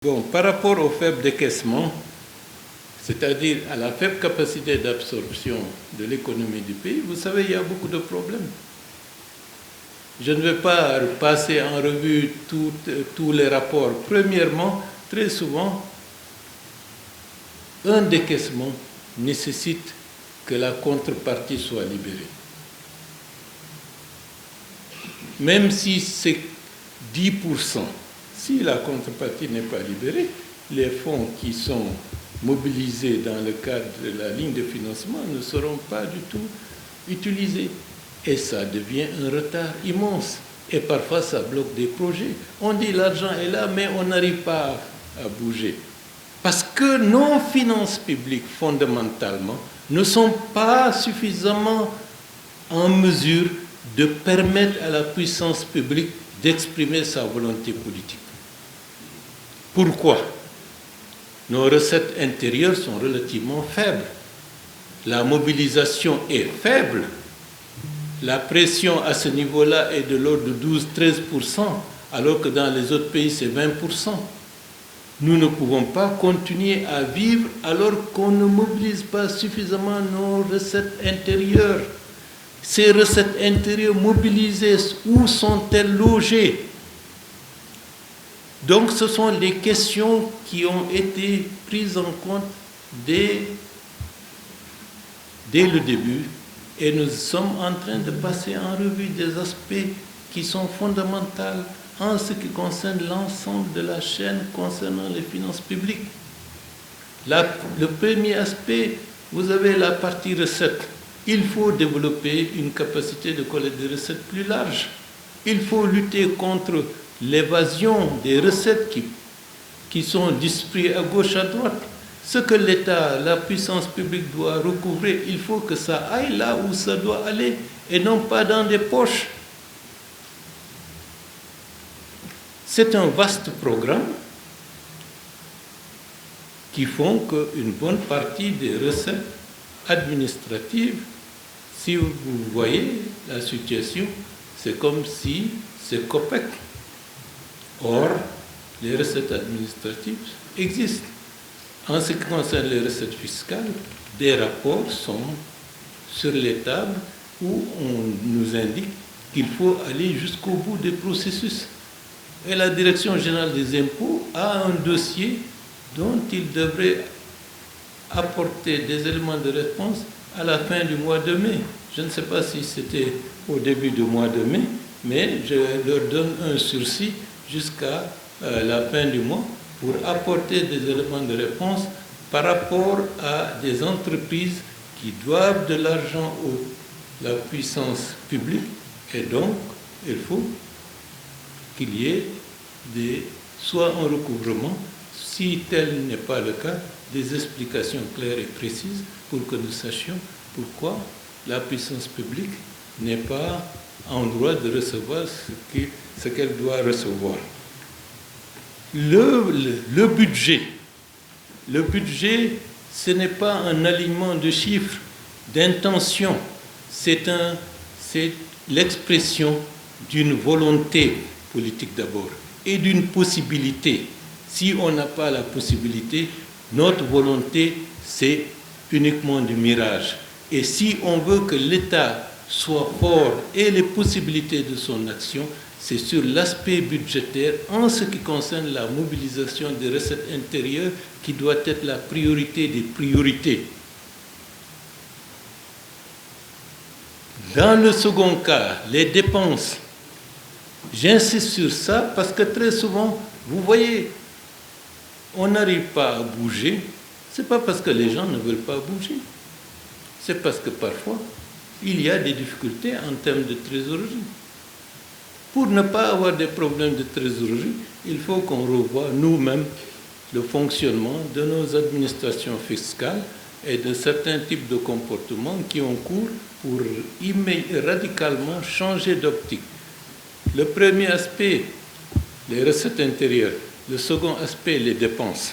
Bon, par rapport au faible décaissement, c'est-à-dire à la faible capacité d'absorption de l'économie du pays, vous savez, il y a beaucoup de problèmes. Je ne vais pas passer en revue tous les rapports. Premièrement, très souvent, un décaissement nécessite que la contrepartie soit libérée. Même si c'est 10%, si la contrepartie n'est pas libérée, les fonds qui sont mobilisés dans le cadre de la ligne de financement ne seront pas du tout utilisés. Et ça devient un retard immense. Et parfois, ça bloque des projets. On dit l'argent est là, mais on n'arrive pas à bouger. Parce que nos finances publiques, fondamentalement, ne sont pas suffisamment en mesure de permettre à la puissance publique d'exprimer sa volonté politique. Pourquoi? Nos recettes intérieures sont relativement faibles. La mobilisation est faible. La pression à ce niveau-là est de l'ordre de 12-13%, alors que dans les autres pays, c'est 20%. Nous ne pouvons pas continuer à vivre alors qu'on ne mobilise pas suffisamment nos recettes intérieures. Ces recettes intérieures mobilisées, où sont-elles logées? Donc ce sont les questions qui ont été prises en compte dès le début et nous sommes en train de passer en revue des aspects qui sont fondamentaux en ce qui concerne l'ensemble de la chaîne concernant les finances publiques. Le premier aspect, vous avez la partie recettes. Il faut développer une capacité de collecte de recettes plus large. Il faut lutter contre l'évasion des recettes qui sont distribuées à gauche, à droite. Ce que l'État, la puissance publique doit recouvrer, il faut que ça aille là où ça doit aller et non pas dans des poches. C'est un vaste programme qui font qu'une bonne partie des recettes administratives, si vous voyez la situation, c'est comme si c'est COPEC. Or, les recettes administratives existent. En ce qui concerne les recettes fiscales, des rapports sont sur les tables où on nous indique qu'il faut aller jusqu'au bout des processus. Et la Direction générale des impôts a un dossier dont il devrait apporter des éléments de réponse à la fin du mois de mai. Je ne sais pas si c'était au début du mois de mai, mais je leur donne un sursis jusqu'à la fin du mois pour apporter des éléments de réponse par rapport à des entreprises qui doivent de l'argent à la puissance publique. Et donc, il faut qu'il y ait soit un recouvrement, si tel n'est pas le cas, des explications claires et précises pour que nous sachions pourquoi la puissance publique n'est pas en droit de recevoir ce qu'elle doit recevoir. Le budget, ce n'est pas un alignement de chiffres, d'intention, c'est l'expression d'une volonté politique d'abord et d'une possibilité. Si on n'a pas la possibilité, notre volonté, c'est uniquement du mirage. Et si on veut que l'État soit fort et les possibilités de son action, c'est sur l'aspect budgétaire en ce qui concerne la mobilisation des recettes intérieures qui doit être la priorité des priorités. Dans le second cas, les dépenses, j'insiste sur ça parce que très souvent, vous voyez, on n'arrive pas à bouger. Ce n'est pas parce que les gens ne veulent pas bouger. C'est parce que parfois, il y a des difficultés en termes de trésorerie. Pour ne pas avoir des problèmes de trésorerie, il faut qu'on revoie nous-mêmes le fonctionnement de nos administrations fiscales et de certains types de comportements qui ont cours pour radicalement changer d'optique. Le premier aspect, les recettes intérieures. Le second aspect, les dépenses.